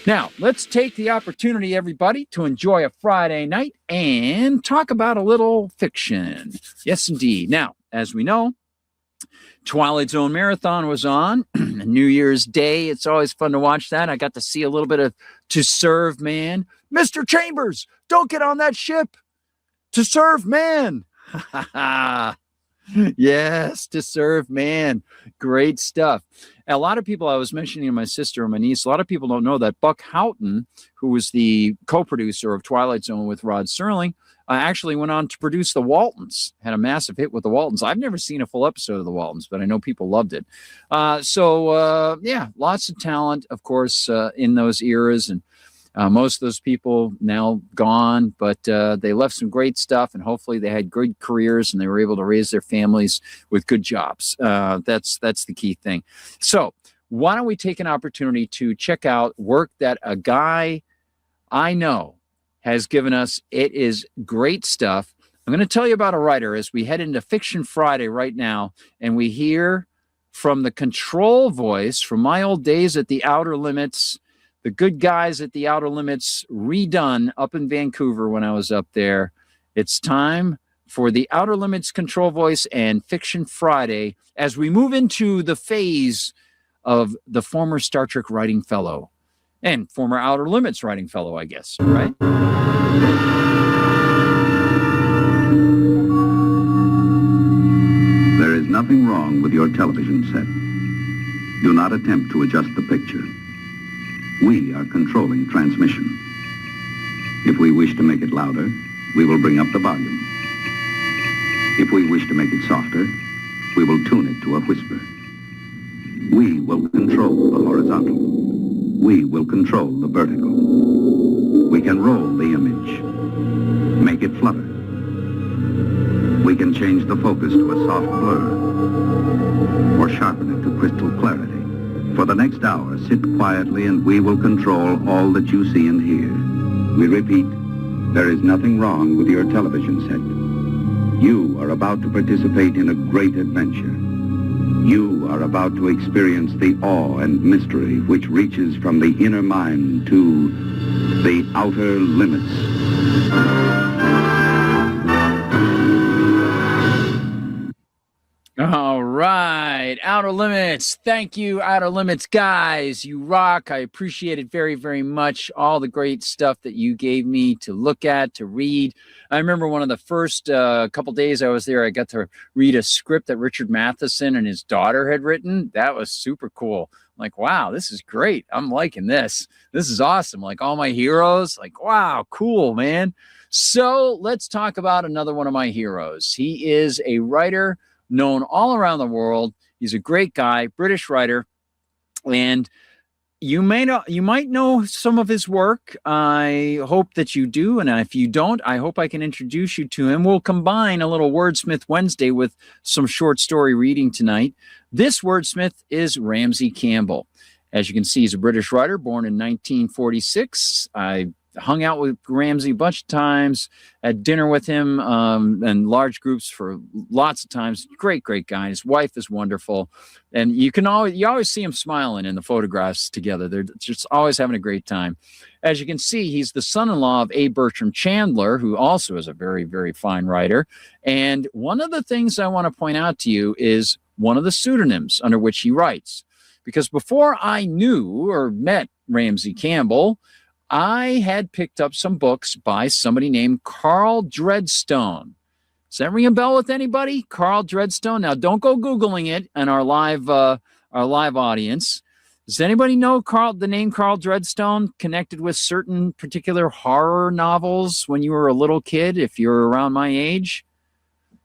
Now, let's take the opportunity, everybody, to enjoy a Friday night and talk about a little fiction. Yes, indeed. Now, as we know, Twilight Zone Marathon was on New Year's Day. It's always fun to watch that. I got to see a little bit of To Serve Man. Mr. Chambers, don't get on that ship. To Serve Man. Yes, To Serve Man. Great stuff. A lot of people, I was mentioning to my sister and my niece, a lot of people don't know that Buck Houghton, who was the co-producer of Twilight Zone with Rod Serling, actually went on to produce The Waltons, had a massive hit with The Waltons. I've never seen a full episode of The Waltons, but I know people loved it. Yeah, lots of talent, of course, in those eras. And most of those people now gone, but they left some great stuff, and hopefully they had good careers and they were able to raise their families with good jobs. That's the key thing. So why don't we take an opportunity to check out work that a guy I know has given us. It is great stuff. I'm going to tell you about a writer as we head into Fiction Friday right now, and we hear from the control voice from my old days at the Outer Limits, the good guys at the Outer Limits redone up in Vancouver when I was up there. It's time for the Outer Limits control voice and Fiction Friday as we move into the phase of the former Star Trek writing fellow and former Outer Limits writing fellow, I guess, right? There is nothing wrong with your television set. Do not attempt to adjust the picture. We are controlling transmission. If we wish to make it louder, we will bring up the volume. If we wish to make it softer, we will tune it to a whisper. We will control the horizontal. We will control the vertical. We can roll the image, make it flutter. We can change the focus to a soft blur, or sharpen it to crystal clarity. For the next hour, sit quietly and we will control all that you see and hear. We repeat, there is nothing wrong with your television set. You are about to participate in a great adventure. You are about to experience the awe and mystery which reaches from the inner mind to the outer limits. All right, Outer Limits. Thank you, Outer Limits guys. You rock. I appreciate it very, very much. All the great stuff that you gave me to look at, to read. I remember one of the first couple days I was there, I got to read a script that Richard Matheson and his daughter had written. That was super cool. I'm like, wow, this is great. I'm liking this. This is awesome. Like all my heroes, like, wow, cool, man. So let's talk about another one of my heroes. He is a writer known all around the world. He's a great guy, British writer, and you might know some of his work. I hope that you do, and if you don't, I hope I can introduce you to him. We'll combine a little Wordsmith Wednesday with some short story reading tonight. This wordsmith is Ramsey Campbell. As you can see, he's a British writer, born in 1946. I hung out with Ramsey a bunch of times, had dinner with him in large groups for lots of times. Great, great guy. His wife is wonderful. And you always see him smiling in the photographs together. They're just always having a great time. As you can see, he's the son-in-law of A. Bertram Chandler, who also is a very, very fine writer. And one of the things I want to point out to you is one of the pseudonyms under which he writes. Because before I knew or met Ramsey Campbell, I had picked up some books by somebody named Carl Dreadstone. Does that ring a bell with anybody? Carl Dreadstone. Now, don't go Googling it in our live audience. Does anybody know the name Carl Dreadstone connected with certain particular horror novels when you were a little kid, if you're around my age?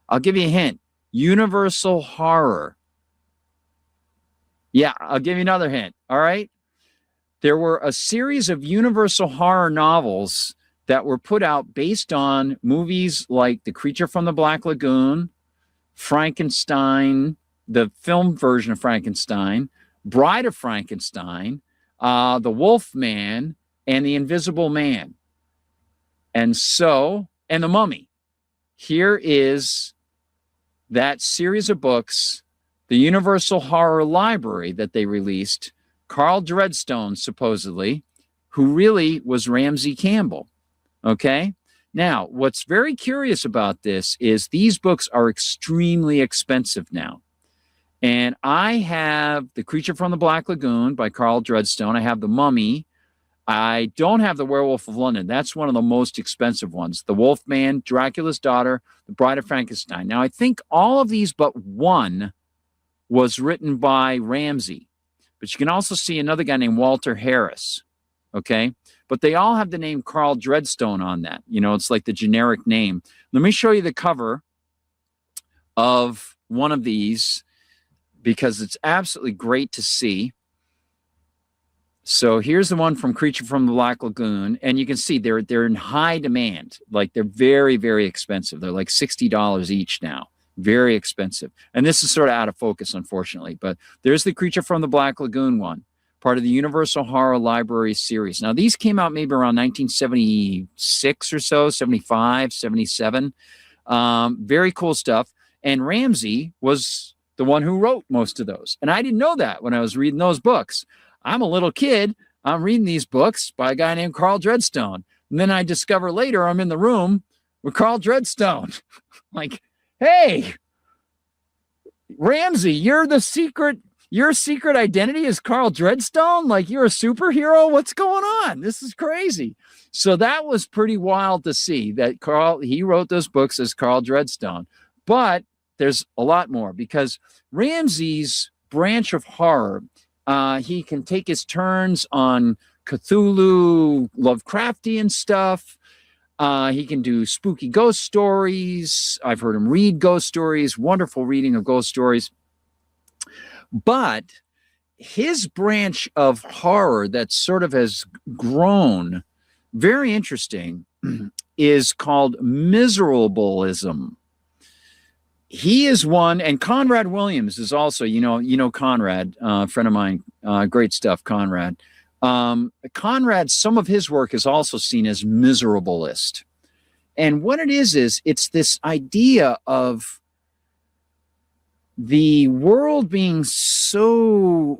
I'll give you a hint. Universal Horror. Yeah, I'll give you another hint. All right. There were a series of Universal Horror novels that were put out based on movies like The Creature from the Black Lagoon, Frankenstein, the film version of Frankenstein, Bride of Frankenstein, The Wolf Man, and The Invisible Man. And The Mummy. Here is that series of books, the Universal Horror Library that they released. Carl Dreadstone, supposedly, who really was Ramsey Campbell. Okay. Now, what's very curious about this is these books are extremely expensive now. And I have The Creature from the Black Lagoon by Carl Dreadstone. I have The Mummy. I don't have The Werewolf of London. That's one of the most expensive ones. The Wolfman, Dracula's Daughter, The Bride of Frankenstein. Now, I think all of these but one was written by Ramsey. But you can also see another guy named Walter Harris. Okay? But they all have the name Carl Dreadstone on that. You know, it's like the generic name. Let me show you the cover of one of these because it's absolutely great to see. So here's the one from Creature from the Black Lagoon, and you can see they're in high demand. Like they're very, very expensive. They're like $60 each now. Very expensive. And this is sort of out of focus, unfortunately. But there's the Creature from the Black Lagoon one, part of the Universal Horror Library series. Now, these came out maybe around 1976 or so, 75, 77. Very cool stuff. And Ramsey was the one who wrote most of those. And I didn't know that when I was reading those books. I'm a little kid. I'm reading these books by a guy named Carl Dreadstone. And then I discover later I'm in the room with Carl Dreadstone. Like, hey, Ramsey, your secret identity is Carl Dreadstone? Like you're a superhero? What's going on? This is crazy. So that was pretty wild to see that he wrote those books as Carl Dreadstone. But there's a lot more because Ramsey's branch of horror, he can take his turns on Cthulhu, Lovecraftian stuff. He can do spooky ghost stories. I've heard him read ghost stories, wonderful reading of ghost stories. But his branch of horror that sort of has grown, very interesting, is called miserableism. He is one, and Conrad Williams is also, you know Conrad, a friend of mine, great stuff, Conrad. Conrad, some of his work is also seen as miserablist. And what it is it's this idea of the world being something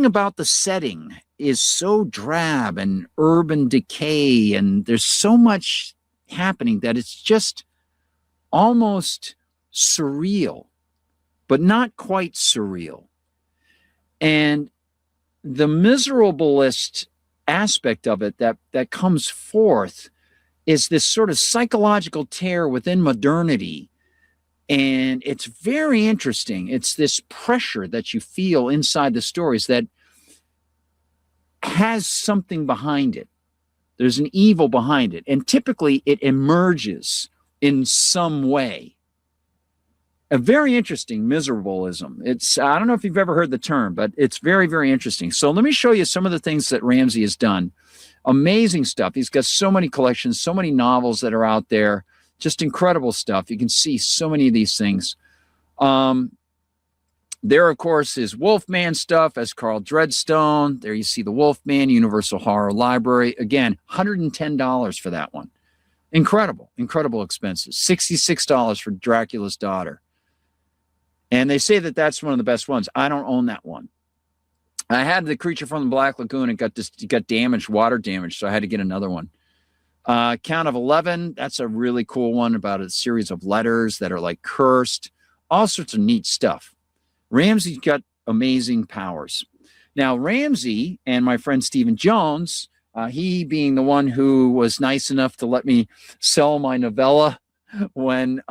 about the setting is so drab and urban decay, and there's so much happening that it's just almost surreal, but not quite surreal. And the miserablist aspect of it that comes forth is this sort of psychological tear within modernity. And it's very interesting. It's this pressure that you feel inside the stories that has something behind it. There's an evil behind it. And typically it emerges in some way. A very interesting miserableism. I don't know if you've ever heard the term, but it's very, very interesting. So let me show you some of the things that Ramsey has done. Amazing stuff. He's got so many collections, so many novels that are out there. Just incredible stuff. You can see so many of these things. There, of course, is Wolfman stuff as Carl Dreadstone. There you see the Wolfman, Universal Horror Library. Again, $110 for that one. Incredible, incredible expenses. $66 for Dracula's Daughter. And they say that that's one of the best ones. I don't own that one. I had the Creature from the Black Lagoon. It got damaged, water damage, so I had to get another one. Count of 11. That's a really cool one about a series of letters that are like cursed. All sorts of neat stuff. Ramsey's got amazing powers. Now, Ramsey and my friend Stephen Jones, he being the one who was nice enough to let me sell my novella when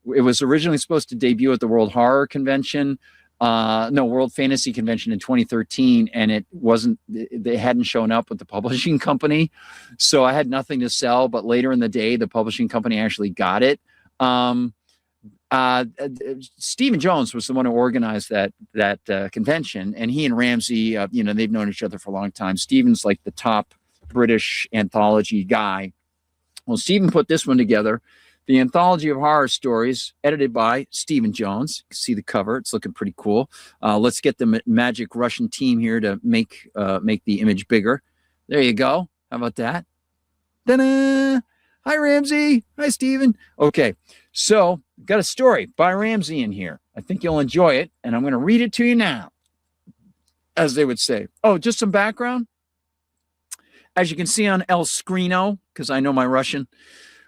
it was originally supposed to debut at the World Horror Convention, World Fantasy Convention in 2013, and it wasn't, they hadn't shown up with the publishing company. So I had nothing to sell, but later in the day, the publishing company actually got it. Stephen Jones was the one who organized that convention, and he and Ramsey, they've known each other for a long time. Stephen's like the top British anthology guy. Well, Stephen put this one together, the Anthology of Horror Stories, edited by Stephen Jones. You can see the cover; it's looking pretty cool. Let's get the magic Russian team here to make the image bigger. There you go. How about that? Ta-da! Hi, Ramsey. Hi, Stephen. Okay, so got a story by Ramsey in here. I think you'll enjoy it, and I'm going to read it to you now, as they would say. Oh, just some background? As you can see on El Scrino, because I know my Russian,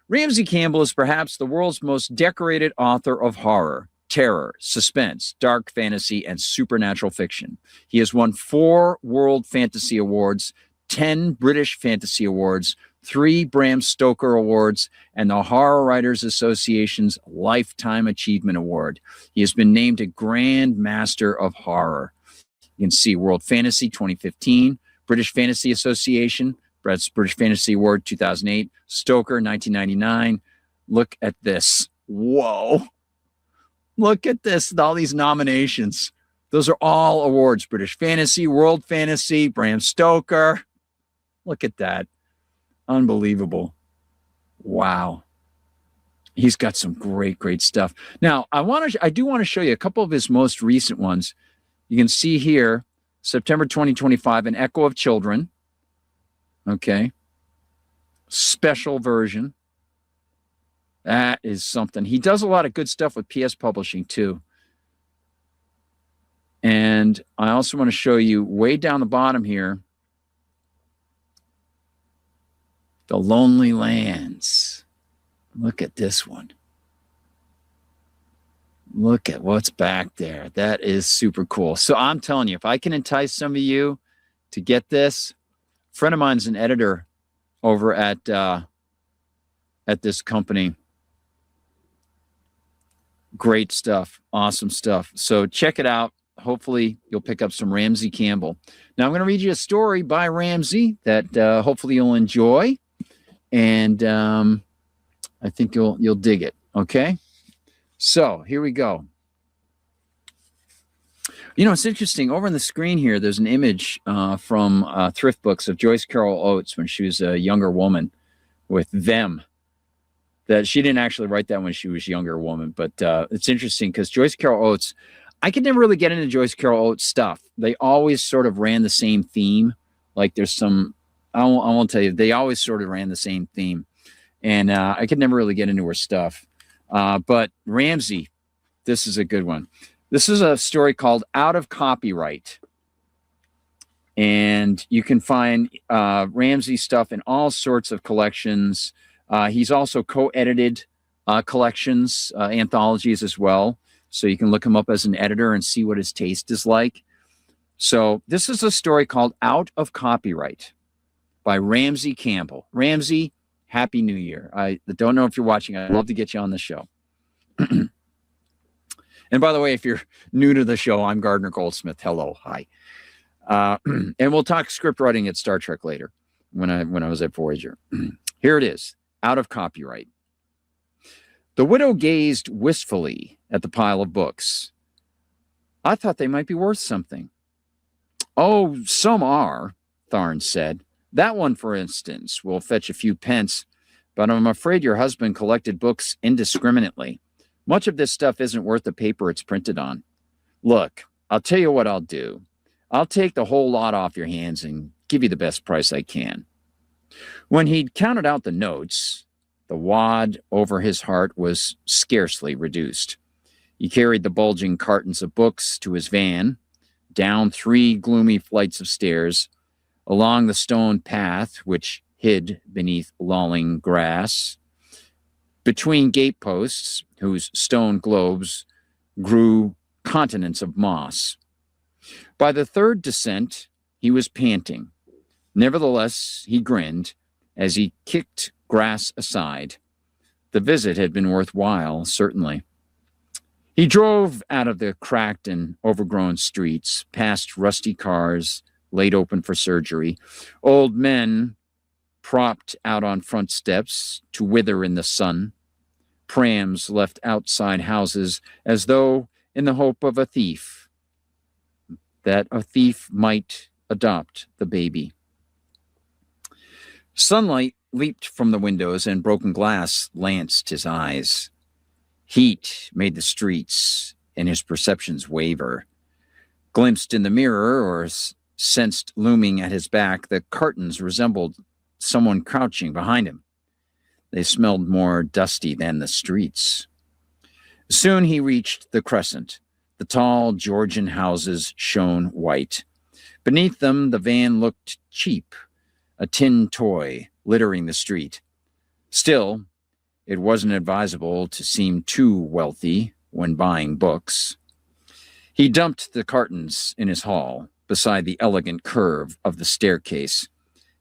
Ramsey Campbell is perhaps the world's most decorated author of horror, terror, suspense, dark fantasy, and supernatural fiction. He has won 4 World Fantasy Awards, 10 British Fantasy Awards, 3 Bram Stoker Awards, and the Horror Writers Association's Lifetime Achievement Award. He has been named a Grand Master of Horror. You can see World Fantasy 2015, British Fantasy Association, British Fantasy Award 2008, Stoker 1999. Look at this. Whoa. Look at this, all these nominations. Those are all awards. British Fantasy, World Fantasy, Bram Stoker. Look at that. Unbelievable. Wow. He's got some great, great stuff. Now, I do want to show you a couple of his most recent ones. You can see here, September 2025, An Echo of Children. Okay. Special version. That is something. He does a lot of good stuff with PS Publishing too. And I also want to show you way down the bottom here, The Lonely Lands. Look at this one. Look at what's back there. That is super cool. So I'm telling you, if I can entice some of you to get this, a friend of mine's an editor over at this company. Great stuff. Awesome stuff. So check it out. Hopefully you'll pick up some Ramsey Campbell. Now I'm going to read you a story by Ramsey that hopefully you'll enjoy. And I think you'll dig it. Okay. So here we go. You know, it's interesting. Over on the screen here, there's an image from Thrift Books of Joyce Carol Oates when she was a younger woman with Them. That she didn't actually write that when she was a younger woman, but it's interesting because Joyce Carol Oates, I could never really get into Joyce Carol Oates stuff. They always sort of ran the same theme. Like there's some, I won't tell you, they always sort of ran the same theme. And I could never really get into her stuff. But Ramsey, this is a good one. This is a story called Out of Copyright. And you can find Ramsey stuff in all sorts of collections. He's also co-edited collections, anthologies as well. So you can look him up as an editor and see what his taste is like. So this is a story called Out of Copyright by Ramsey Campbell. Ramsey, Happy New Year. I don't know if you're watching. I'd love to get you on the show. And by the way, if you're new to the show, I'm Gardner Goldsmith. Hello. Hi. And we'll talk script writing at Star Trek later when I was at Voyager. Here it is. Out of Copyright. The widow gazed wistfully at the pile of books. I thought they might be worth something. Oh, some are, Tharn said. That one, for instance, will fetch a few pence, but I'm afraid your husband collected books indiscriminately. Much of this stuff isn't worth the paper it's printed on. Look, I'll tell you what I'll do. I'll take the whole lot off your hands and give you the best price I can. When he'd counted out the notes, the wad over his heart was scarcely reduced. He carried the bulging cartons of books to his van, down 3 gloomy flights of stairs, along the stone path which hid beneath lolling grass, between gateposts whose stone globes grew continents of moss. By the third descent, he was panting. Nevertheless, he grinned as he kicked grass aside. The visit had been worthwhile, certainly. He drove out of the cracked and overgrown streets, past rusty cars laid open for surgery, old men propped out on front steps to wither in the sun, prams left outside houses as though in the hope of a thief, that a thief might adopt the baby. Sunlight leaped from the windows and broken glass lanced his eyes. Heat made the streets and his perceptions waver. Glimpsed in the mirror or sensed looming at his back, the curtains resembled someone crouching behind him. They smelled more dusty than the streets. Soon he reached the crescent. The tall Georgian houses shone white. Beneath them, the van looked cheap, a tin toy littering the street. Still, it wasn't advisable to seem too wealthy when buying books. He dumped the cartons in his hall, beside the elegant curve of the staircase.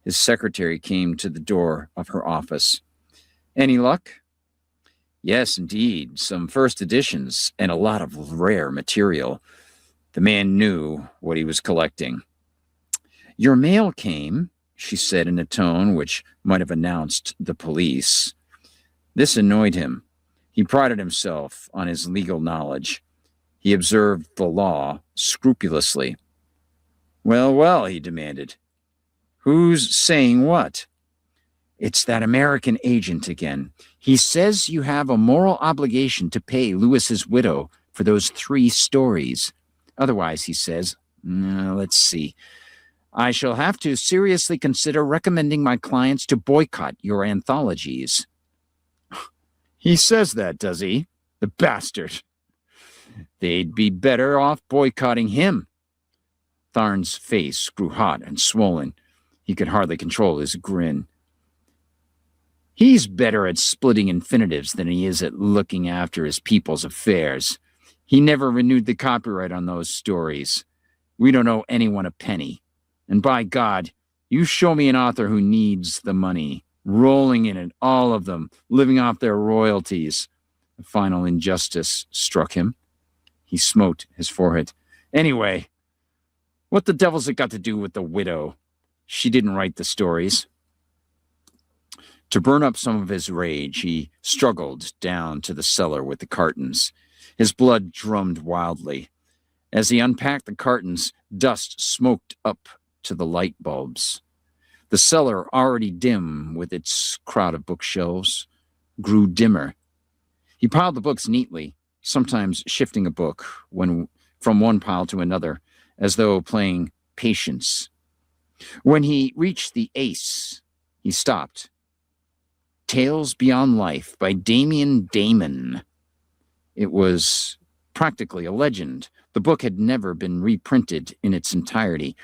His secretary came to the door of her office. "Any luck?" "Yes, indeed. Some first editions and a lot of rare material." The man knew what he was collecting. "Your mail came," she said in a tone which might have announced the police. This annoyed him. He prided himself on his legal knowledge. He observed the law scrupulously. "Well, well," he demanded. "Who's saying what?" "It's that American agent again. He says you have a moral obligation to pay Lewis's widow for those 3 stories. Otherwise, he says, let's see, I shall have to seriously consider recommending my clients to boycott your anthologies." "He says that, does he? The bastard." "They'd be better off boycotting him." Tharn's face grew hot and swollen. He could hardly control his grin. "He's better at splitting infinitives than he is at looking after his people's affairs. He never renewed the copyright on those stories. We don't owe anyone a penny. And by God, you show me an author who needs the money, rolling in it, all of them, living off their royalties." A final injustice struck him. He smote his forehead. "Anyway, what the devil's it got to do with the widow? She didn't write the stories." To burn up some of his rage, he struggled down to the cellar with the cartons. His blood drummed wildly. As he unpacked the cartons, dust smoked up to the light bulbs. The cellar, already dim with its crowd of bookshelves, grew dimmer. He piled the books neatly, sometimes shifting a book from one pile to another, as though playing patience. When he reached the ace, he stopped. Tales Beyond Life by Damian Damon. It was practically a legend. The book had never been reprinted in its entirety.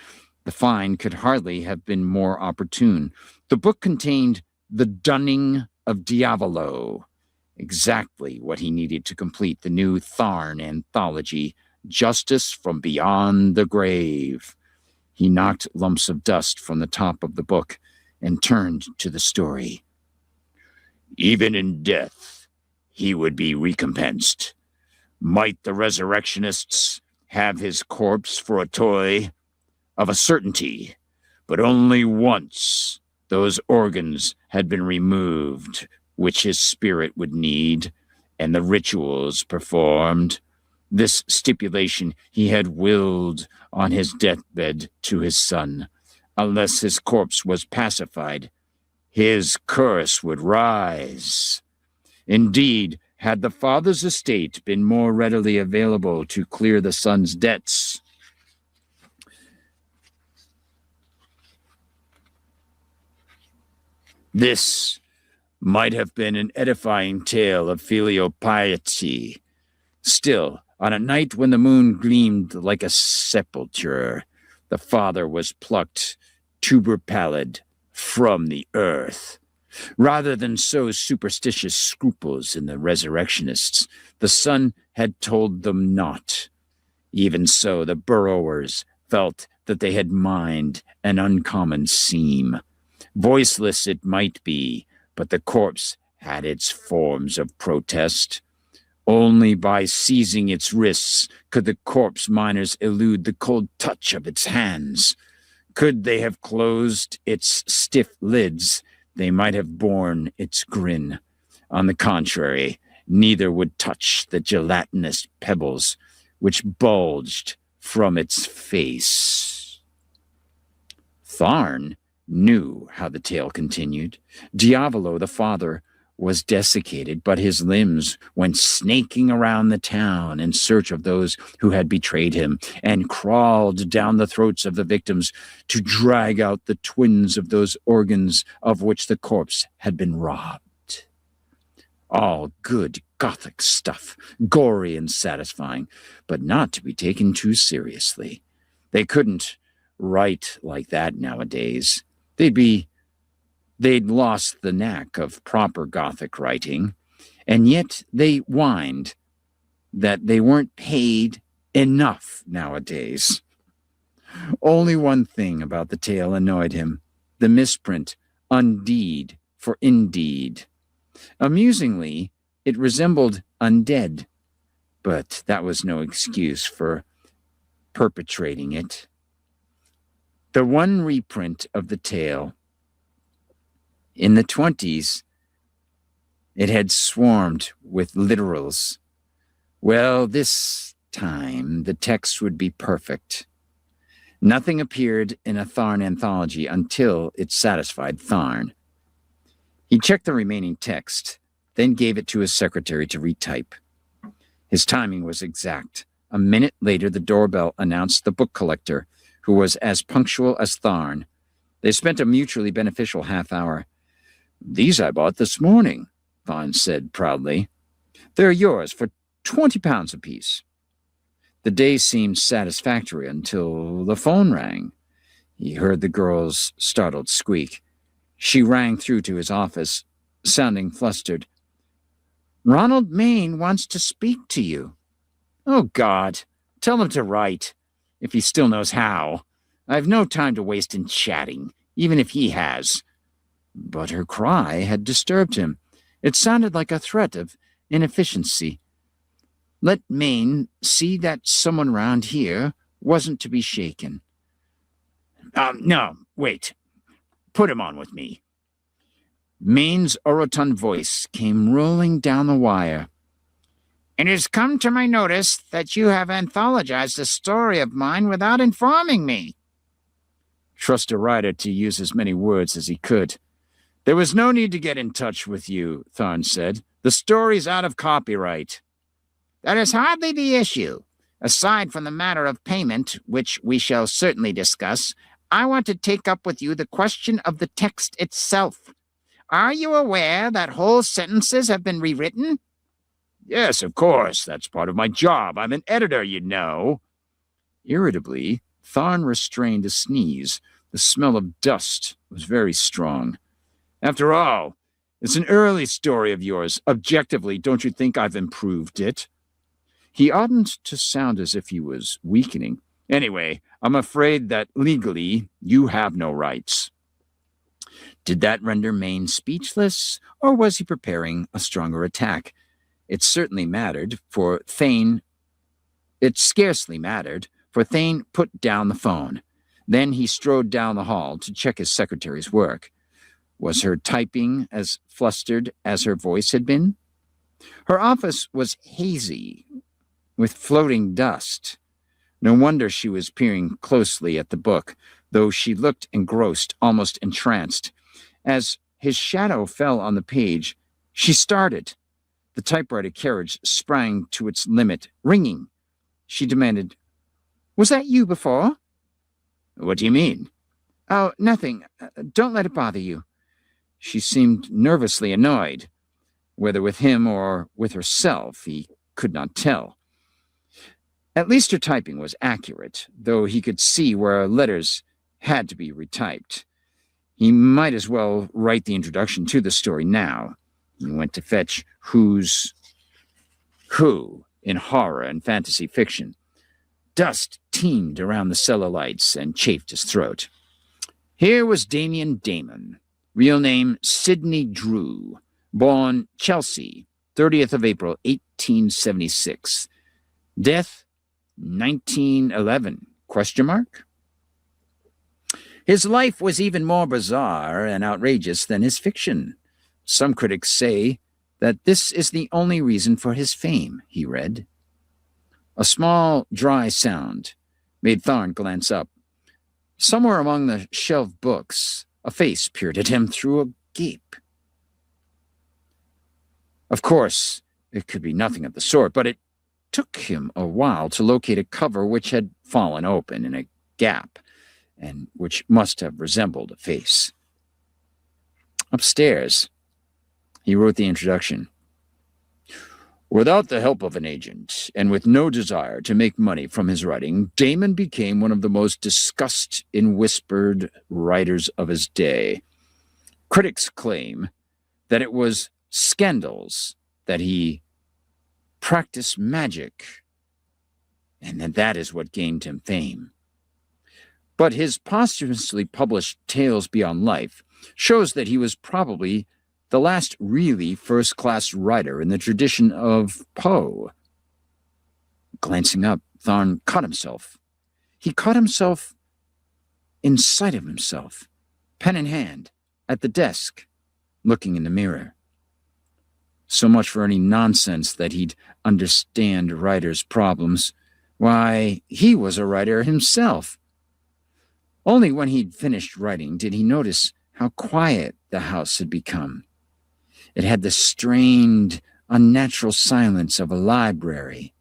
The find could hardly have been more opportune. The book contained The Dunning of Diavolo, exactly what he needed to complete the new Tharn anthology, Justice from Beyond the Grave. He knocked lumps of dust from the top of the book and turned to the story. "Even in death, he would be recompensed. Might the resurrectionists have his corpse for a toy? Of a certainty, but only once those organs had been removed which his spirit would need, and the rituals performed. This stipulation he had willed on his deathbed to his son. Unless his corpse was pacified, his curse would rise. Indeed, had the father's estate been more readily available to clear the son's debts, this might have been an edifying tale of filial piety. Still, on a night when the moon gleamed like a sepulchre, the father was plucked, tuber pallid, from the earth. Rather than sow superstitious scruples in the resurrectionists, the son had told them not. Even so, the burrowers felt that they had mined an uncommon seam. Voiceless it might be, but the corpse had its forms of protest. Only by seizing its wrists could the corpse miners elude the cold touch of its hands. Could they have closed its stiff lids, they might have borne its grin. On the contrary, neither would touch the gelatinous pebbles which bulged from its face. Tharn knew how the tale continued. Diavolo, the father, was desiccated, but his limbs went snaking around the town in search of those who had betrayed him, and crawled down the throats of the victims to drag out the twins of those organs of which the corpse had been robbed. All good Gothic stuff, gory and satisfying, but not to be taken too seriously. They couldn't write like that nowadays. They'd lost the knack of proper Gothic writing, and yet they whined that they weren't paid enough nowadays. Only one thing about the tale annoyed him: the misprint, undeed for indeed. Amusingly, it resembled undead, but that was no excuse for perpetrating it. The one reprint of the tale, in the 20s, it had swarmed with literals. Well, this time the text would be perfect. Nothing appeared in a Tharn anthology until it satisfied Tharn. He checked the remaining text, then gave it to his secretary to retype. His timing was exact. A minute later, the doorbell announced the book collector, who was as punctual as Tharn. They spent a mutually beneficial half hour. "These I bought this morning," Tharn said proudly. "They're yours for 20 pounds apiece." The day seemed satisfactory until the phone rang. He heard the girl's startled squeak. She rang through to his office, sounding flustered. "Ronald Maine wants to speak to you." "Oh, God. Tell him to write, if he still knows how. I've no time to waste in chatting, even if he has." But her cry had disturbed him. It sounded like a threat of inefficiency. Let Maine see that someone round here wasn't to be shaken. No, wait. Put him on with me." Maine's orotund voice came rolling down the wire. "It has come to my notice that you have anthologized a story of mine without informing me." Trust a writer to use as many words as he could. "There was no need to get in touch with you," Tharn said. "The story's out of copyright." "That is hardly the issue. Aside from the matter of payment, which we shall certainly discuss, I want to take up with you the question of the text itself. Are you aware that whole sentences have been rewritten?" "Yes, of course. That's part of my job. I'm an editor, you know." Irritably, Tharn restrained a sneeze. The smell of dust was very strong. "After all, it's an early story of yours. Objectively, don't you think I've improved it?" He oughtn't to sound as if he was weakening. "Anyway, I'm afraid that legally you have no rights." Did that render Maine speechless, or was he preparing a stronger attack? It certainly mattered, for Thane... It scarcely mattered, for Thane put down the phone. Then he strode down the hall to check his secretary's work. Was her typing as flustered as her voice had been? Her office was hazy, with floating dust. No wonder she was peering closely at the book, though she looked engrossed, almost entranced. As his shadow fell on the page, she started. The typewriter carriage sprang to its limit, ringing. She demanded, "Was that you before?" "What do you mean?" "Oh, nothing. Don't let it bother you." She seemed nervously annoyed. Whether with him or with herself, he could not tell. At least her typing was accurate, though he could see where letters had to be retyped. He might as well write the introduction to the story now. He went to fetch Who's Who in horror and fantasy fiction. Dust teemed around the cellar lights and chafed his throat. Here was Damien Damon, real name Sidney Drew, born Chelsea, 30th of April, 1876. Death, 1911, ? His life was even more bizarre and outrageous than his fiction. Some critics say that this is the only reason for his fame, he read. A small, dry sound made Tharn glance up. Somewhere among the shelved books, a face peered at him through a gape. Of course, it could be nothing of the sort, but it took him a while to locate a cover which had fallen open in a gap, and which must have resembled a face. Upstairs, he wrote the introduction. Without the help of an agent, and with no desire to make money from his writing, Damon became one of the most discussed in whispered writers of his day. Critics claim that it was scandals that he practiced magic, and that is what gained him fame. But his posthumously published Tales Beyond Life shows that he was probably the last really first-class writer in the tradition of Poe. Glancing up, Tharn caught himself. He caught himself in sight of himself, pen in hand, at the desk, looking in the mirror. So much for any nonsense that he'd understand writers' problems. Why, he was a writer himself. Only when he'd finished writing did he notice how quiet the house had become. It had the strained, unnatural silence of a library.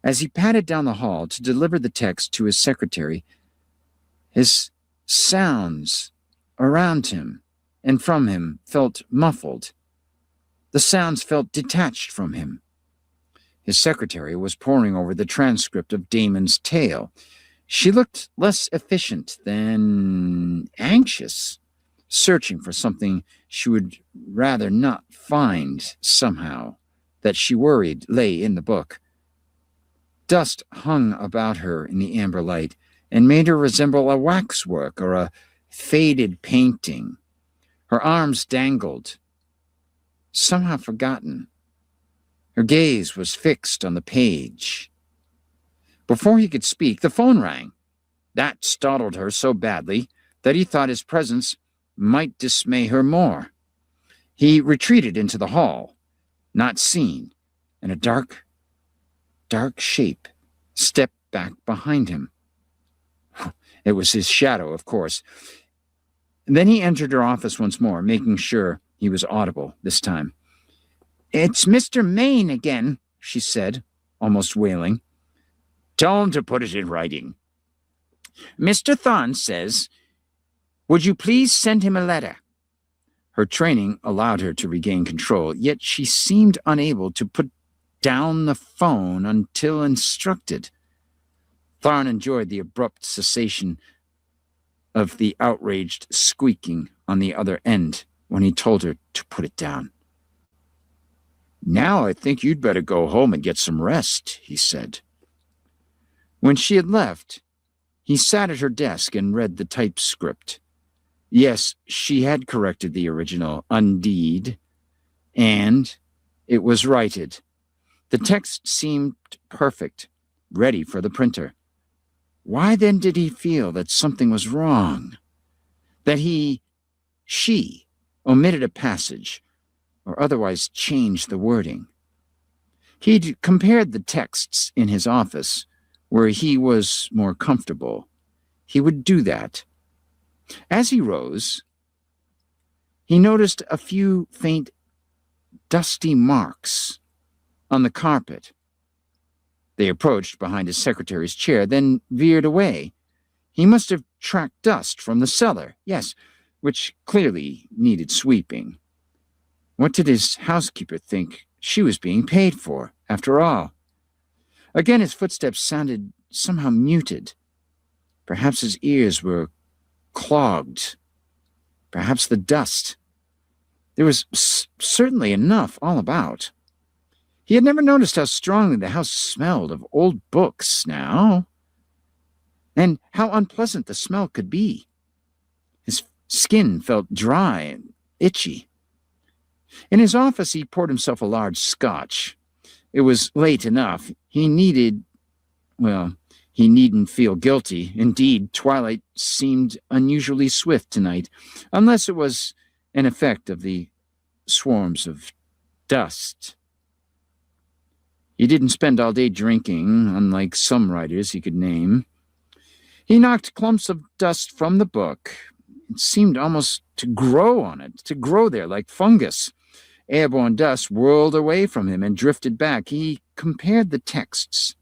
As he padded down the hall to deliver the text to his secretary, his sounds around him and from him felt muffled. The sounds felt detached from him. His secretary was poring over the transcript of Damon's tale. She looked less efficient than anxious, searching for something she would rather not find somehow, that she worried lay in the book. Dust hung about her in the amber light and made her resemble a waxwork or a faded painting. Her arms dangled, somehow forgotten. Her gaze was fixed on the page. Before he could speak, the phone rang. That startled her so badly that he thought his presence might dismay her more. He retreated into the hall, not seen, and a dark shape stepped back behind him. It was his shadow, of course. And then he entered her office once more, making sure he was audible this time. "It's Mr. Maine again," she said, almost wailing. "Tell him to put it in writing." "Mr. Tharn says, would you please send him a letter?" Her training allowed her to regain control, yet she seemed unable to put down the phone until instructed. Tharn enjoyed the abrupt cessation of the outraged squeaking on the other end when he told her to put it down. "Now I think you'd better go home and get some rest," he said. When she had left, he sat at her desk and read the typescript. Yes, she had corrected the original Undeed, and it was righted. The text seemed perfect, ready for the printer. Why then did he feel that something was wrong? That she omitted a passage or otherwise changed the wording? He'd compared the texts in his office where he was more comfortable. He would do that. As he rose, he noticed a few faint, dusty marks on the carpet. They approached behind his secretary's chair, then veered away. He must have tracked dust from the cellar, yes, which clearly needed sweeping. What did his housekeeper think she was being paid for, after all? Again his footsteps sounded somehow muted. Perhaps his ears were clogged. Perhaps the dust. There was certainly enough all about. He had never noticed how strongly the house smelled of old books now, and how unpleasant the smell could be. His skin felt dry and itchy. In his office he poured himself a large scotch. It was late enough. He needn't feel guilty. Indeed, twilight seemed unusually swift tonight, unless it was an effect of the swarms of dust. He didn't spend all day drinking, unlike some writers he could name. He knocked clumps of dust from the book. It seemed almost to grow on it, to grow there like fungus. Airborne dust whirled away from him and drifted back. He compared the texts,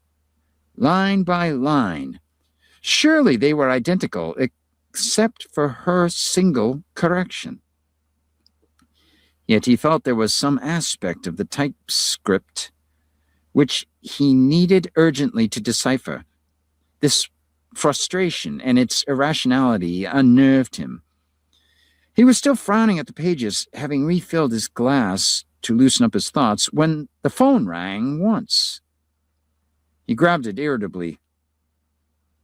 line by line. Surely they were identical, except for her single correction. Yet he felt there was some aspect of the typescript which he needed urgently to decipher. This frustration and its irrationality unnerved him. He was still frowning at the pages, having refilled his glass to loosen up his thoughts, when the phone rang once. He grabbed it irritably,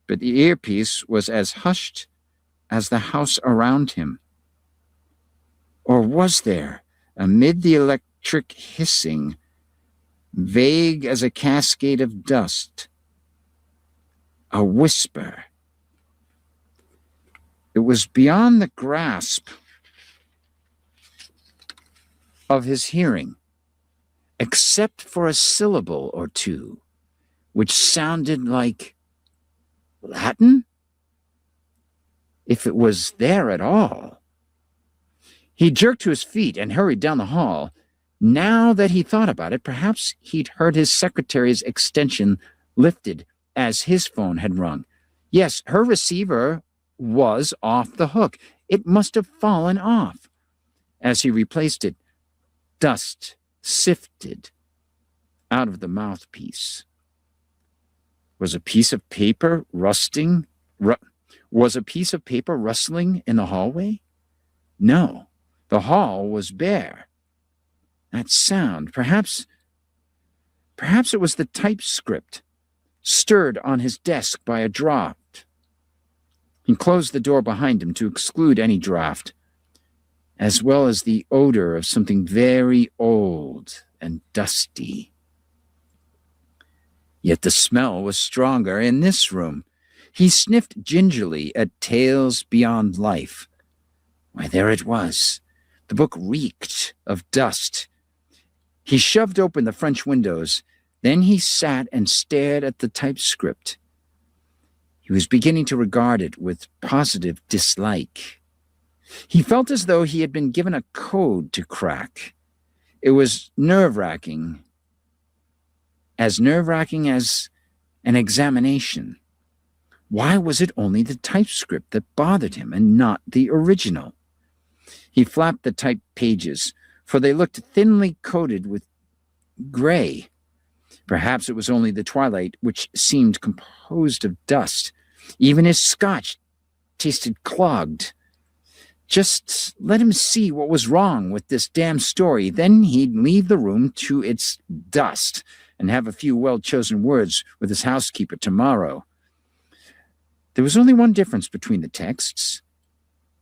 but the earpiece was as hushed as the house around him. Or was there, amid the electric hissing, vague as a cascade of dust, a whisper? It was beyond the grasp of his hearing, except for a syllable or two, which sounded like Latin, if it was there at all. He jerked to his feet and hurried down the hall. Now that he thought about it, perhaps he'd heard his secretary's extension lifted as his phone had rung. Yes, her receiver was off the hook. It must have fallen off. As he replaced it, dust sifted out of the mouthpiece. Was a piece of paper rustling in the hallway? No, the hall was bare. That sound, perhaps it was the typescript stirred on his desk by a draught. He closed the door behind him to exclude any draught, as well as the odor of something very old and dusty. Yet the smell was stronger in this room. He sniffed gingerly at Tales Beyond Life. Why, there it was. The book reeked of dust. He shoved open the French windows. Then he sat and stared at the typescript. He was beginning to regard it with positive dislike. He felt as though he had been given a code to crack. It was nerve-wracking as an examination. Why was it only the typescript that bothered him and not the original? He flapped the typed pages, for they looked thinly coated with gray. Perhaps it was only the twilight, which seemed composed of dust. Even his scotch tasted clogged. Just let him see what was wrong with this damn story. Then he'd leave the room to its dust and have a few well-chosen words with his housekeeper tomorrow. There was only one difference between the texts: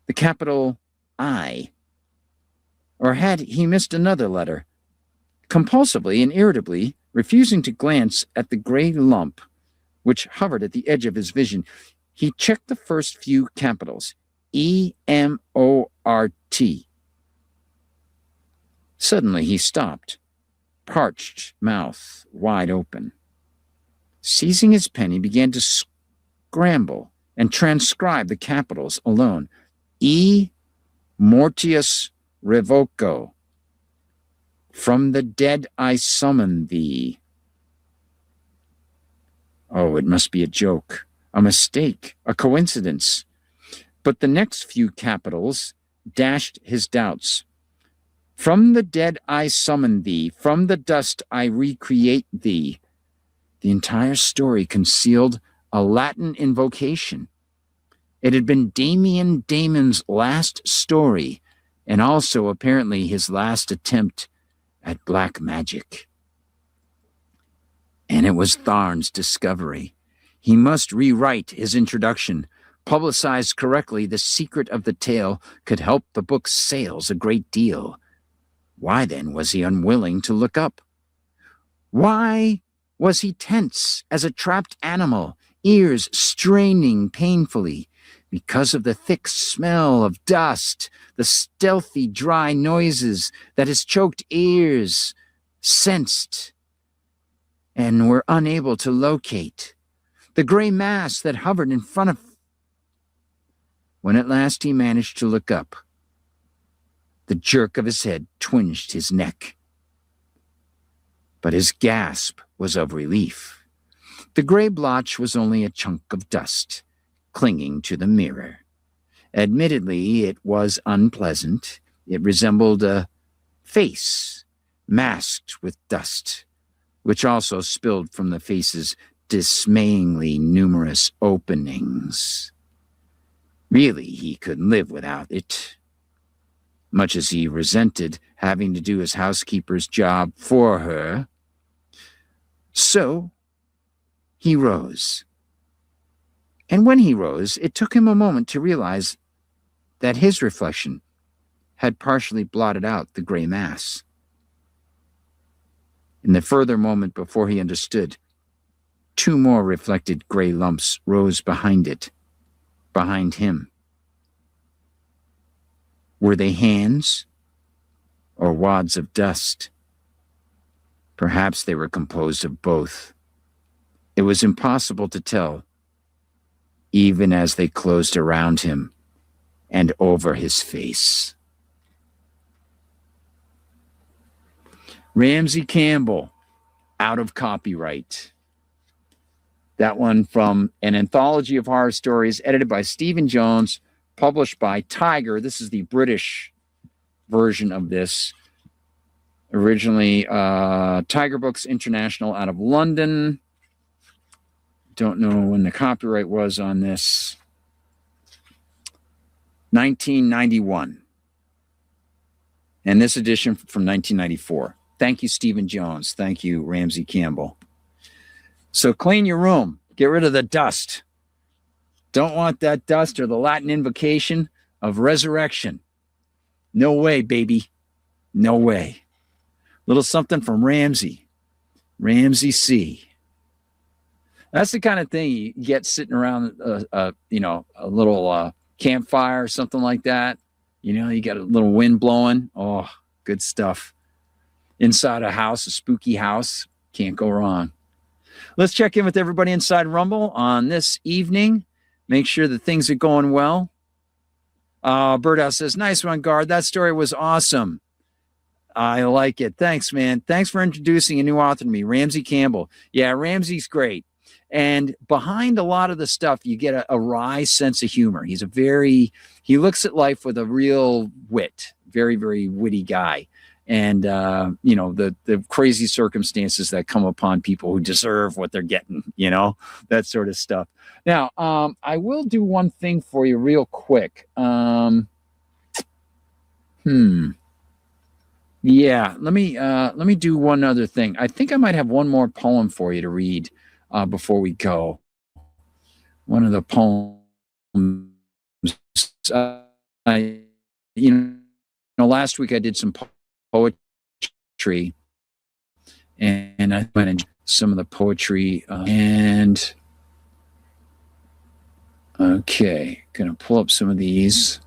the capital I. Or had he missed another letter? Compulsively and irritably, refusing to glance at the gray lump which hovered at the edge of his vision, he checked the first few capitals: E-M-O-R-T. Suddenly he stopped, parched mouth wide open. Seizing his pen, he began to scramble and transcribe the capitals alone. E mortius revoco. From the dead I summon thee. Oh, it must be a joke, a mistake, a coincidence. But the next few capitals dashed his doubts. From the dead I summon thee, from the dust I recreate thee. The entire story concealed a Latin invocation. It had been Damien Damon's last story, and also apparently his last attempt at black magic. And it was Tharn's discovery. He must rewrite his introduction. Publicized correctly, the secret of the tale could help the book's sales a great deal. Why then was he unwilling to look up? Why was he tense as a trapped animal, ears straining painfully? Because of the thick smell of dust, the stealthy dry noises that his choked ears sensed and were unable to locate. The gray mass that hovered in front of. When at last he managed to look up, the jerk of his head twinged his neck. But his gasp was of relief. The gray blotch was only a chunk of dust clinging to the mirror. Admittedly, it was unpleasant. It resembled a face masked with dust, which also spilled from the face's dismayingly numerous openings. Really, he couldn't live without it, much as he resented having to do his housekeeper's job for her. So he rose. And when he rose, it took him a moment to realize that his reflection had partially blotted out the gray mass. In the further moment before he understood, 2 more reflected gray lumps rose behind it, behind him. Were they hands or wads of dust? Perhaps they were composed of both. It was impossible to tell, even as they closed around him and over his face. Ramsey Campbell, Out of Copyright. That one from an anthology of horror stories edited by Stephen Jones, published by Tiger. This is the British version of this. Originally, Tiger Books International out of London. Don't know when the copyright was on this. 1991. And this edition from 1994. Thank you, Stephen Jones. Thank you, Ramsey Campbell. So clean your room. Get rid of the dust. Don't want that dust or the Latin invocation of resurrection. No way, baby. No way. Little something from Ramsey. Ramsey C. That's the kind of thing you get sitting around, a little campfire or something like that. You got a little wind blowing. Oh, good stuff. Inside a house, a spooky house. Can't go wrong. Let's check in with everybody inside Rumble on this evening. Make sure that things are going well. Birdhouse says, nice one, Guard. That story was awesome. I like it. Thanks, man. Thanks for introducing a new author to me, Ramsey Campbell. Yeah, Ramsey's great. And behind a lot of the stuff, you get a wry sense of humor. He looks at life with a real wit. Very, very witty guy. And, the crazy circumstances that come upon people who deserve what they're getting, that sort of stuff. Now, I will do one thing for you real quick. Yeah, let me do one other thing. I think I might have one more poem for you to read before we go. One of the poems, last week I did some poetry, and I went into some of the poetry, okay, gonna pull up some of these.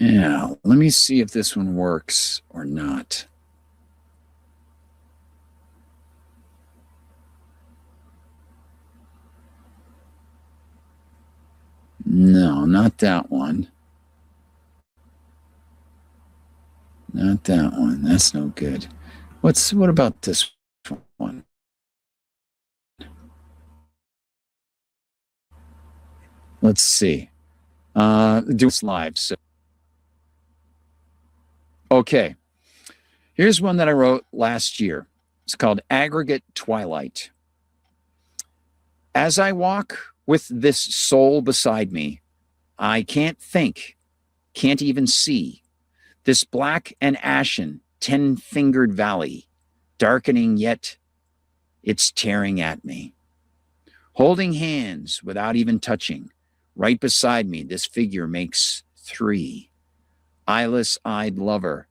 Now, let me see if this one works or not. No, not that one. Not that one. That's no good. What about this one? Let's see. Do this live. So. Okay. Here's one that I wrote last year. It's called Aggregate Twilight. As I walk with this soul beside me, I can't think, can't even see this black and ashen 10-fingered valley, darkening yet it's tearing at me. Holding hands without even touching, right beside me this figure makes 3. Eyeless-eyed lover,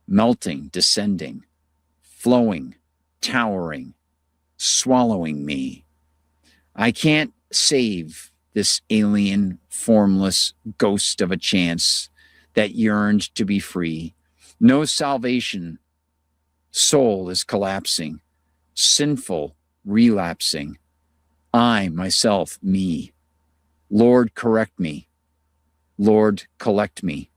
melting, descending, flowing, towering, swallowing me. I can't save this alien, formless ghost of a chance that yearned to be free. No salvation. Soul is collapsing, sinful, relapsing. I, myself, me. Lord, correct me. Lord, collect me.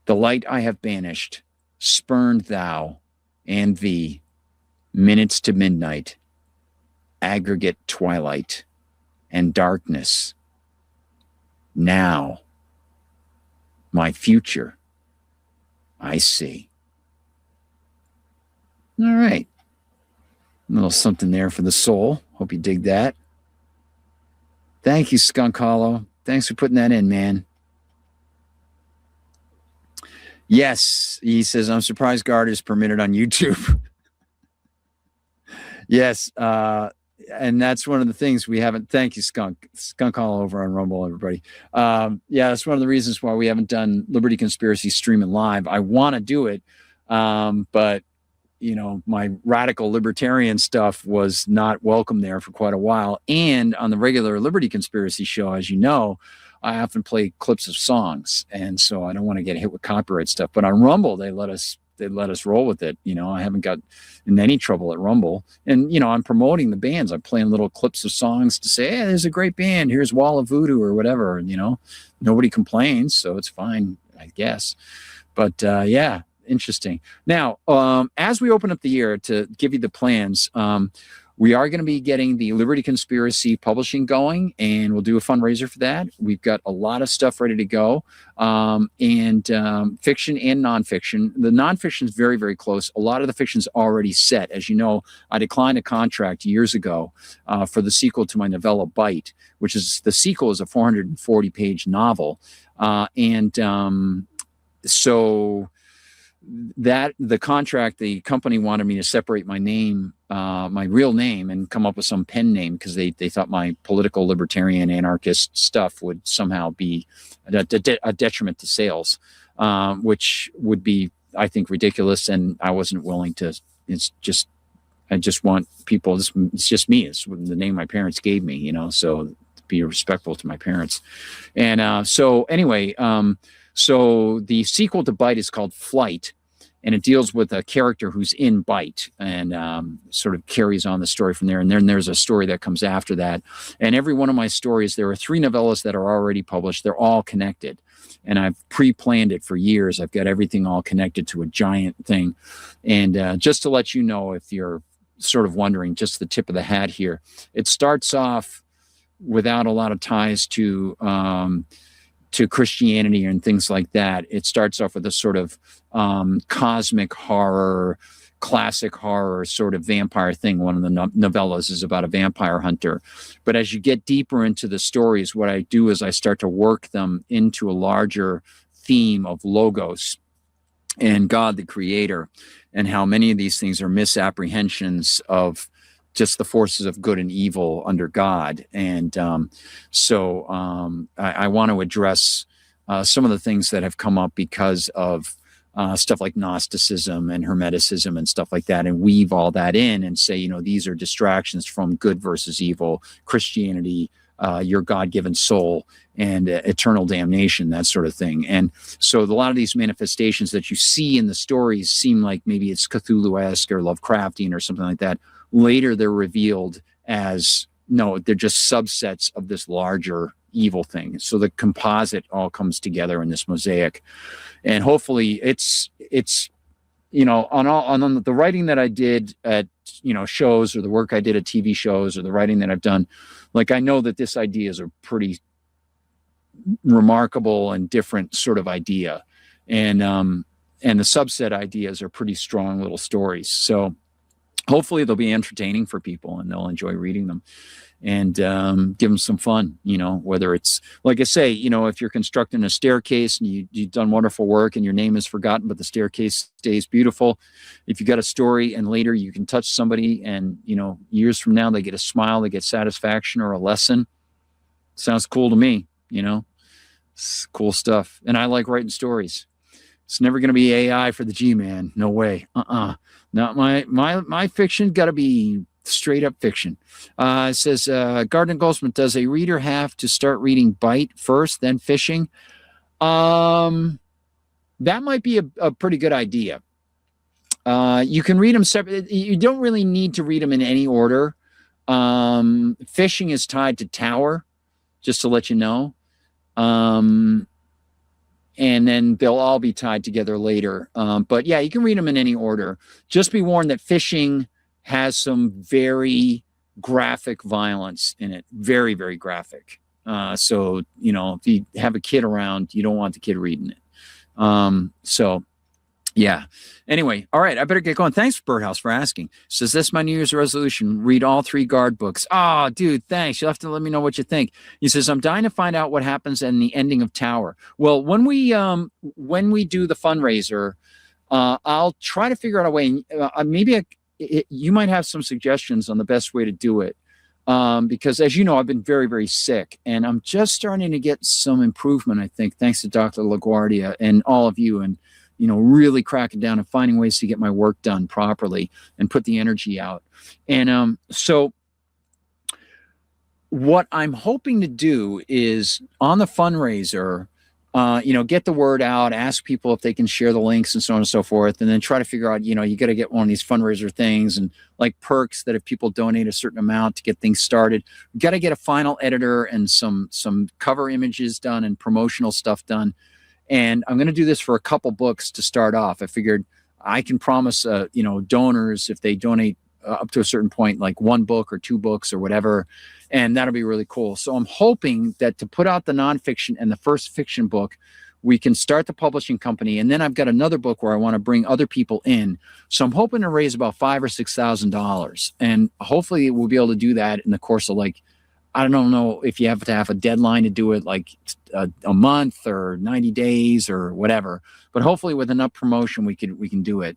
The light I have banished, spurned thou and thee, minutes to midnight, aggregate twilight and darkness. Now, my future, I see. All right. A little something there for the soul. Hope you dig that. Thank you, Skunk Hollow. Thanks for putting that in, man. Yes, he says, I'm surprised Guard is permitted on YouTube. Yes, and that's one of the things we haven't. Thank you, Skunk Hollow over on Rumble, everybody. Yeah, that's one of the reasons why we haven't done Liberty Conspiracy streaming live. I want to do it, but my radical libertarian stuff was not welcome there for quite a while. And on the regular Liberty Conspiracy show, as you know, I often play clips of songs, and so I don't want to get hit with copyright stuff. But on Rumble, they let us roll with it. I haven't got in any trouble at Rumble, and I'm promoting the bands. I'm playing little clips of songs to say, hey, there's a great band. Here's Wall of Voodoo or whatever. Nobody complains, so it's fine, I guess. But yeah. Interesting. Now, as we open up the year, to give you the plans, we are going to be getting the Liberty Conspiracy publishing going, and we'll do a fundraiser for that. We've got a lot of stuff ready to go, and fiction and nonfiction. The nonfiction is very, very close. A lot of the fiction is already set. As you know, I declined a contract years ago for the sequel to my novella Bite, which is the sequel is a 440-page novel, so that the contract, the company wanted me to separate my name, my real name, and come up with some pen name because they thought my political libertarian anarchist stuff would somehow be a detriment to sales, which would be, I think, ridiculous. And I wasn't willing to. I just want people. It's just me. It's the name my parents gave me, so be respectful to my parents. And so anyway, so the sequel to Bite is called Flight, and it deals with a character who's in Bite and sort of carries on the story from there. And then there's a story that comes after that. And every one of my stories, there are 3 novellas that are already published. They're all connected. And I've pre-planned it for years. I've got everything all connected to a giant thing. And just to let you know, if you're sort of wondering, just the tip of the hat here, it starts off without a lot of ties to Christianity and things like that. It starts off with a sort of cosmic horror, classic horror sort of vampire thing. One of the novellas is about a vampire hunter. But as you get deeper into the stories, what I do is I start to work them into a larger theme of logos and God, the creator, and how many of these things are misapprehensions of just the forces of good and evil under God. And so I want to address some of the things that have come up because of stuff like Gnosticism and Hermeticism and stuff like that, and weave all that in and say, these are distractions from good versus evil, Christianity, your God-given soul, and eternal damnation, that sort of thing. And so a lot of these manifestations that you see in the stories seem like maybe it's Cthulhu-esque or Lovecraftian or something like that. Later, they're revealed as, no, they're just subsets of this larger evil thing. So the composite all comes together in this mosaic. And hopefully it's on the writing that I did at, shows, or the work I did at TV shows, or the writing that I've done, like, I know that this idea is a pretty remarkable and different sort of idea. And the subset ideas are pretty strong little stories. So hopefully they'll be entertaining for people and they'll enjoy reading them, and give them some fun, whether it's, like I say, if you're constructing a staircase and you've done wonderful work and your name is forgotten, but the staircase stays beautiful. If you got a story and later you can touch somebody and, years from now, they get a smile, they get satisfaction or a lesson. Sounds cool to me, it's cool stuff. And I like writing stories. It's never going to be AI for the G-Man. No way. Not my fiction. Got to be straight up fiction. It says, Gardner Goldsmith, does a reader have to start reading Bite first, then Fishing? That might be a pretty good idea. You can read them separate. You don't really need to read them in any order. Fishing is tied to Tower, just to let you know. And then they'll all be tied together later. But yeah, you can read them in any order. Just be warned that Fishing has some very graphic violence in it. Very, very graphic. So, if you have a kid around, you don't want the kid reading it. So Yeah. Anyway, all right. I better get going. Thanks, Birdhouse, for asking. Says this my New Year's resolution: read all 3 guard books. Oh, dude, thanks. You'll have to let me know what you think. He says I'm dying to find out what happens in the ending of Tower. Well, when we do the fundraiser, I'll try to figure out a way. You might have some suggestions on the best way to do it. Because as you know, I've been very, very sick, and I'm just starting to get some improvement, I think, thanks to Dr. LaGuardia and all of you, and really cracking down and finding ways to get my work done properly and put the energy out. And so what I'm hoping to do is on the fundraiser, get the word out, ask people if they can share the links and so on and so forth, and then try to figure out, you got to get one of these fundraiser things and like perks that if people donate a certain amount to get things started, we got to get a final editor and some cover images done and promotional stuff done. And I'm going to do this for a couple books to start off. I figured I can promise, donors, if they donate up to a certain point, like 1 book or 2 books or whatever, and that'll be really cool. So I'm hoping that to put out the nonfiction and the first fiction book, we can start the publishing company. And then I've got another book where I want to bring other people in. So I'm hoping to raise about $5,000 or $6,000. And hopefully we'll be able to do that in the course of I don't know if you have to have a deadline to do it, like a month or 90 days or whatever, but hopefully with enough promotion, we can do it.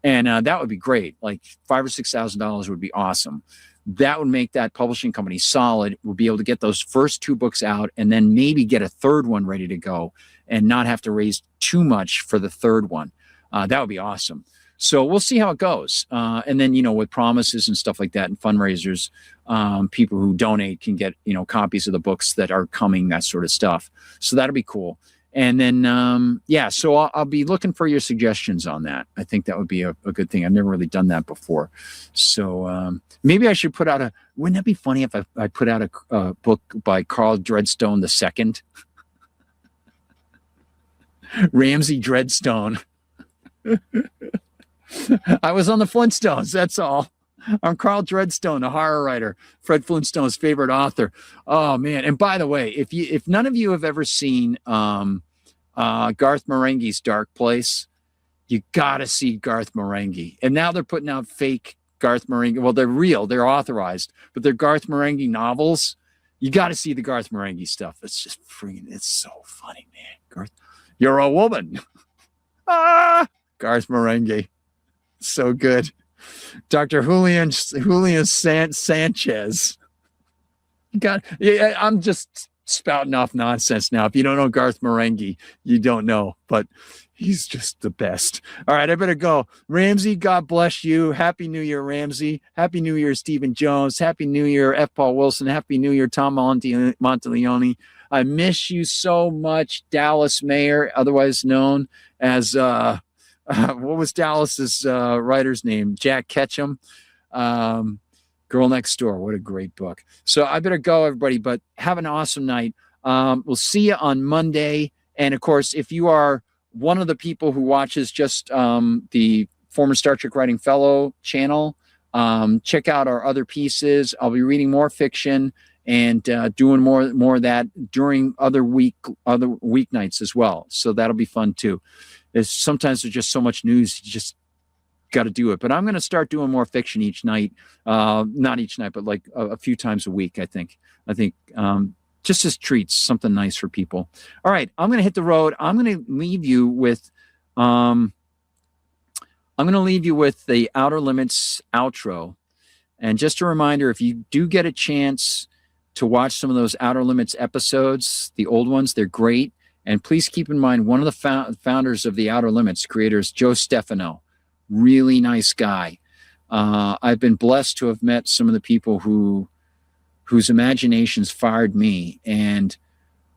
And that would be great. Like $5,000 or $6,000 would be awesome. That would make that publishing company solid. We'll be able to get those first 2 books out and then maybe get a 3rd one ready to go and not have to raise too much for the 3rd one. That would be awesome. So we'll see how it goes. And then, with promises and stuff like that and fundraisers, people who donate can get, copies of the books that are coming, that sort of stuff. So that'll be cool. And then, so I'll be looking for your suggestions on that. I think that would be a good thing. I've never really done that before. So maybe I should wouldn't that be funny if I put out a book by Carl Dreadstone II? Ramsey Dreadstone. I was on the Flintstones, that's all. I'm Carl Dreadstone, the horror writer, Fred Flintstone's favorite author. Oh man! And by the way, if none of you have ever seen Garth Marenghi's Dark Place, you gotta see Garth Marenghi. And now they're putting out fake Garth Marenghi. Well, they're real, they're authorized, but they're Garth Marenghi novels. You got to see the Garth Marenghi stuff. It's just it's so funny, man. Garth, you're a woman. Garth Marenghi. So good. Dr. Julian Sanchez. I'm just spouting off nonsense now. If you don't know Garth Marenghi, you don't know, but he's just the best. All right, I better go. Ramsey, God bless you. Happy New Year, Ramsey. Happy New Year, Stephen Jones. Happy New Year, F. Paul Wilson. Happy New Year, Tom Monteleone. I miss you so much, Dallas Mayer, otherwise known as what was Dallas's writer's name? Jack Ketchum. Girl Next Door. What a great book. So I better go, everybody, but have an awesome night. We'll see you on Monday. And of course, if you are one of the people who watches just the former Star Trek Writing Fellow channel, check out our other pieces. I'll be reading more fiction and doing more of that during other weeknights as well. So that'll be fun too. Sometimes there's just so much news, you just got to do it. But I'm going to start doing more fiction each night. Not each night, but like a few times a week, I think. Just as treats, something nice for people. All right, I'm going to hit the road. I'm going to leave you with the Outer Limits outro. And just a reminder, if you do get a chance to watch some of those Outer Limits episodes, the old ones, they're great. And please keep in mind, one of the founders of the Outer Limits creators, Joe Stefano, really nice guy. I've been blessed to have met some of the people whose imaginations fired me. And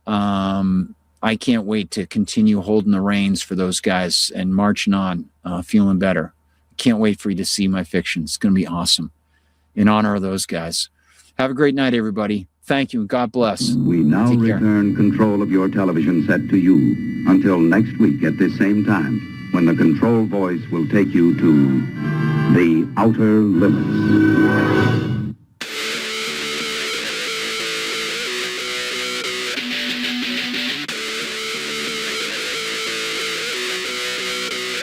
I can't wait to continue holding the reins for those guys and marching on, feeling better. Can't wait for you to see my fiction. It's going to be awesome. In honor of those guys. Have a great night, everybody. Thank you, and God bless. We now return control of your television set to you until next week at this same time, when the control voice will take you to the Outer Limits.